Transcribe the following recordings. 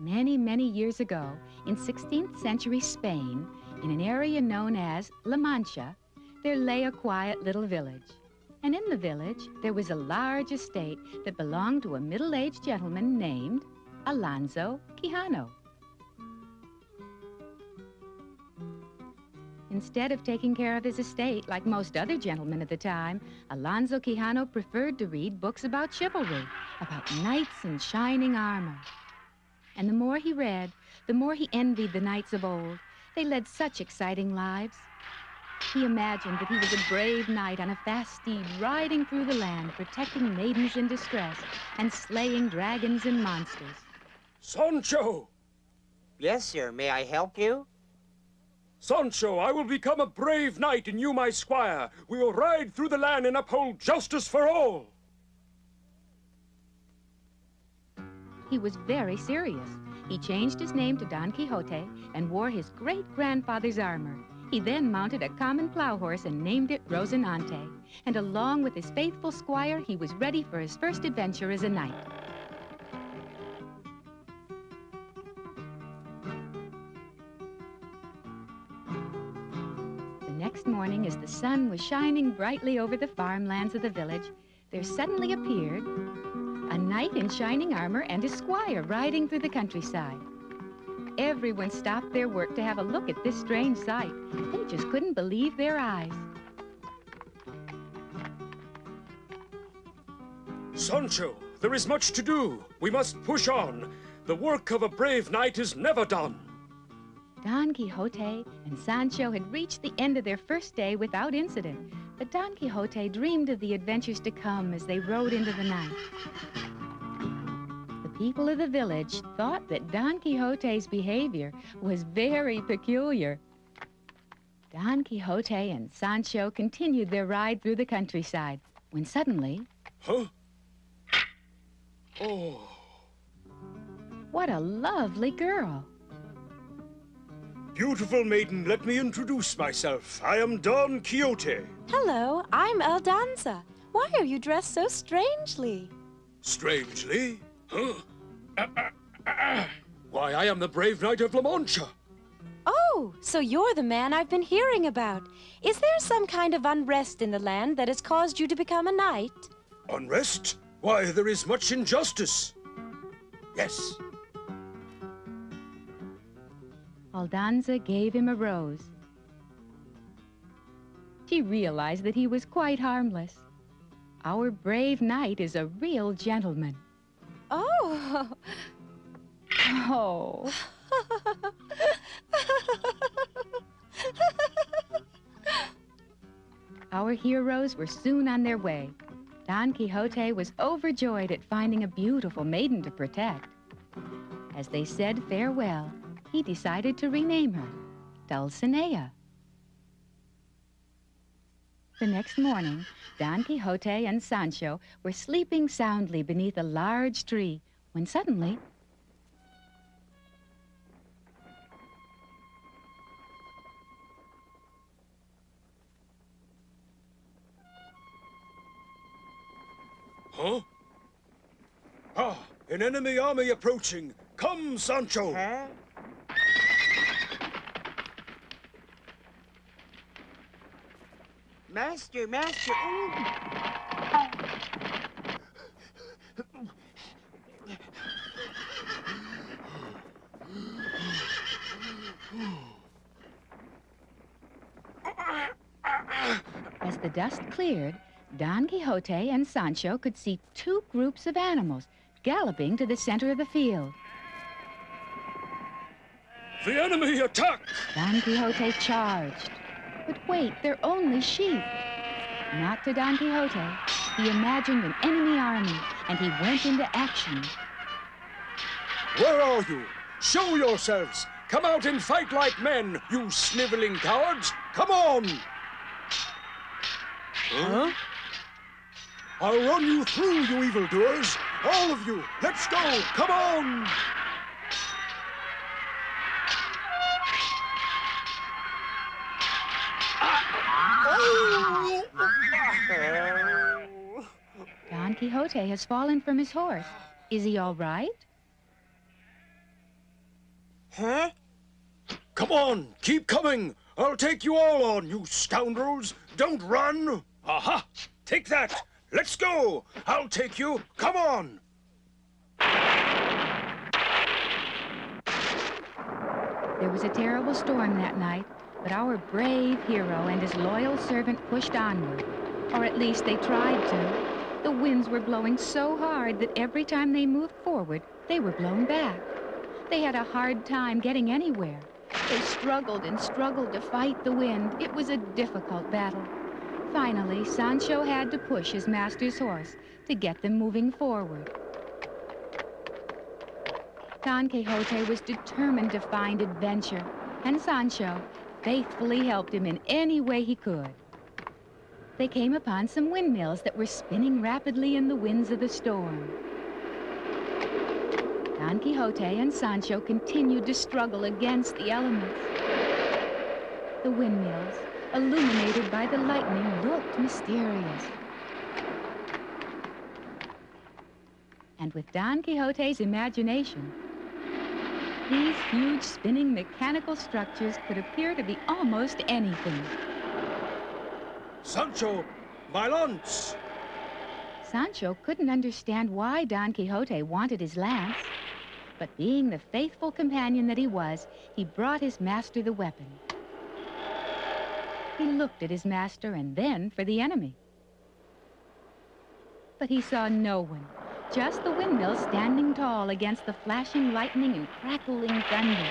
Many, many years ago, in 16th century Spain, in an area known as La Mancha, there lay a quiet little village. And in the village, there was a large estate that belonged to a middle-aged gentleman named Alonso Quijano. Instead of taking care of his estate like most other gentlemen at the time, Alonso Quijano preferred to read books about chivalry, about knights in shining armor. And the more he read, the more he envied the knights of old. They led such exciting lives. He imagined that he was a brave knight on a fast steed riding through the land, protecting maidens in distress and slaying dragons and monsters. Sancho! Yes, sir. May I help you? Sancho, I will become a brave knight and you my squire. We will ride through the land and uphold justice for all. He was very serious. He changed his name to Don Quixote and wore his great-grandfather's armor. He then mounted a common plow horse and named it Rocinante. And along with his faithful squire, he was ready for his first adventure as a knight. The next morning, as the sun was shining brightly over the farmlands of the village, there suddenly appeared a knight in shining armor and his squire riding through the countryside. Everyone stopped their work to have a look at this strange sight. They just couldn't believe their eyes. Sancho, there is much to do. We must push on. The work of a brave knight is never done. Don Quixote and Sancho had reached the end of their first day without incident, but Don Quixote dreamed of the adventures to come as they rode into the night. The people of the village thought that Don Quixote's behavior was very peculiar. Don Quixote and Sancho continued their ride through the countryside when suddenly... Huh? Oh. What a lovely girl! Beautiful maiden, let me introduce myself. I am Don Quixote. Hello, I'm Aldonza. Why are you dressed so strangely? Strangely? Huh? Why, I am the brave knight of La Mancha. Oh, so you're the man I've been hearing about. Is there some kind of unrest in the land that has caused you to become a knight? Unrest? Why, there is much injustice. Yes. Aldonza gave him a rose. She realized that he was quite harmless. Our brave knight is a real gentleman. Oh. Oh. Our heroes were soon on their way. Don Quixote was overjoyed at finding a beautiful maiden to protect. As they said farewell, he decided to rename her Dulcinea. The next morning, Don Quixote and Sancho were sleeping soundly beneath a large tree when suddenly... Huh? Ah, an enemy army approaching. Come, Sancho. Huh? Master, master. Ooh. As the dust cleared, Don Quixote and Sancho could see two groups of animals galloping to the center of the field. The enemy attack! Don Quixote charged. But wait, they're only sheep. Not to Don Quixote. He imagined an enemy army, and he went into action. Where are you? Show yourselves! Come out and fight like men, you sniveling cowards! Come on! Huh? I'll run you through, you evildoers! All of you! Let's go! Come on! Don Quixote has fallen from his horse. Is he all right? Huh? Come on, keep coming. I'll take you all on, you scoundrels. Don't run. Aha! Take that. Let's go. I'll take you. Come on. There was a terrible storm that night, but our brave hero and his loyal servant pushed onward. Or at least they tried to. The winds were blowing so hard that every time they moved forward, they were blown back. They had a hard time getting anywhere. They struggled and struggled to fight the wind. It was a difficult battle. Finally, Sancho had to push his master's horse to get them moving forward. Don Quixote was determined to find adventure, and Sancho faithfully helped him in any way he could. They came upon some windmills that were spinning rapidly in the winds of the storm. Don Quixote and Sancho continued to struggle against the elements. The windmills, illuminated by the lightning, looked mysterious. And with Don Quixote's imagination, these huge spinning mechanical structures could appear to be almost anything. Sancho, my lance. Sancho couldn't understand why Don Quixote wanted his lance, but being the faithful companion that he was, he brought his master the weapon. He looked at his master and then for the enemy. But he saw no one, just the windmill standing tall against the flashing lightning and crackling thunder.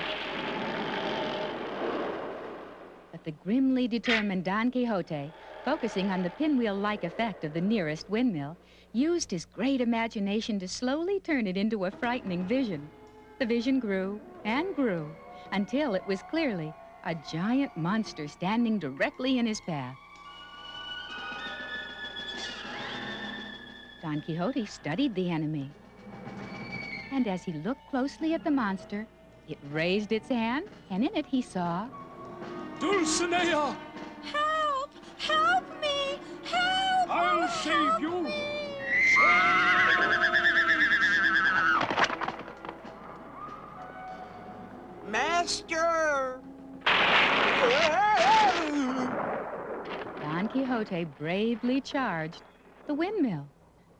But the grimly determined Don Quixote, focusing on the pinwheel-like effect of the nearest windmill, used his great imagination to slowly turn it into a frightening vision. The vision grew and grew until it was clearly a giant monster standing directly in his path. Don Quixote studied the enemy, and as he looked closely at the monster, it raised its hand, and in it he saw... Dulcinea! Help! Help me! Help! I'll Oh, save help you! me. Master! Don Quixote bravely charged the windmill.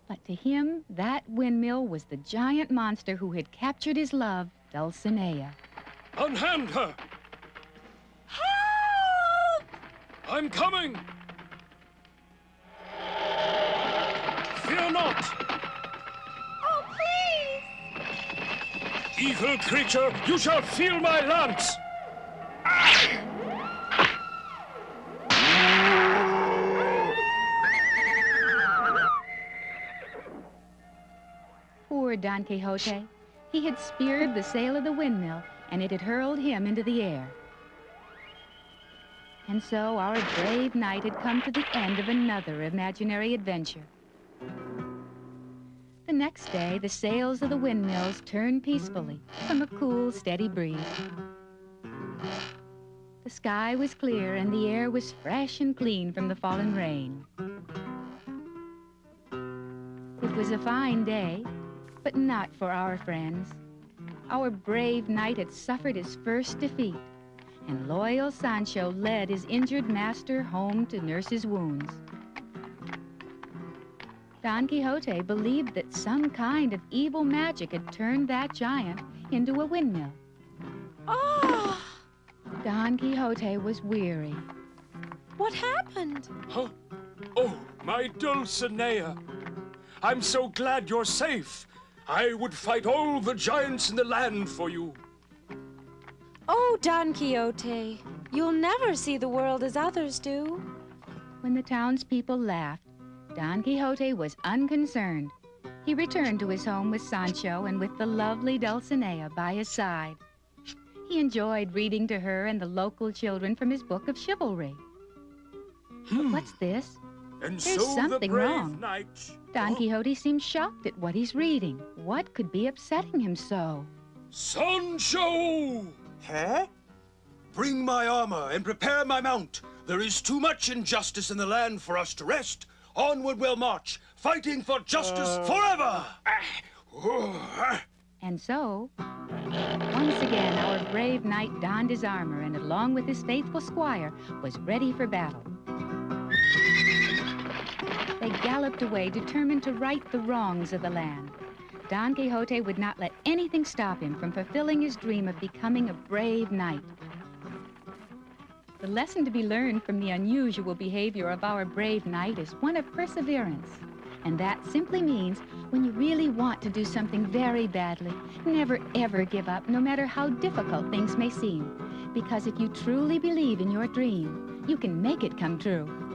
But to him, that windmill was the giant monster who had captured his love, Dulcinea. Unhand her! Help! I'm coming! Fear not! Oh, please! Evil creature, you shall feel my lance! Poor Don Quixote. He had speared the sail of the windmill, and it had hurled him into the air. And so our brave knight had come to the end of another imaginary adventure. The next day, the sails of the windmills turned peacefully from a cool, steady breeze. The sky was clear, and the air was fresh and clean from the fallen rain. It was a fine day, but not for our friends. Our brave knight had suffered his first defeat, and loyal Sancho led his injured master home to nurse his wounds. Don Quixote believed that some kind of evil magic had turned that giant into a windmill. Oh! Don Quixote was weary. What happened? Huh? Oh, my Dulcinea! I'm so glad you're safe. I would fight all the giants in the land for you. Oh, Don Quixote, you'll never see the world as others do. When the townspeople laughed, Don Quixote was unconcerned. He returned to his home with Sancho and with the lovely Dulcinea by his side. He enjoyed reading to her and the local children from his book of chivalry. But what's this? And There's so something the brave wrong. knight... Don Quixote seemed shocked at what he's reading. What could be upsetting him so? Sancho! Huh? Bring my armor and prepare my mount. There is too much injustice in the land for us to rest. Onward we'll march, fighting for justice forever! And so, Once again, our brave knight donned his armor and, along with his faithful squire, was ready for battle. They galloped away, determined to right the wrongs of the land. Don Quixote would not let anything stop him from fulfilling his dream of becoming a brave knight. The lesson to be learned from the unusual behavior of our brave knight is one of perseverance. And that simply means when you really want to do something very badly, never ever give up, no matter how difficult things may seem. Because if you truly believe in your dream, you can make it come true.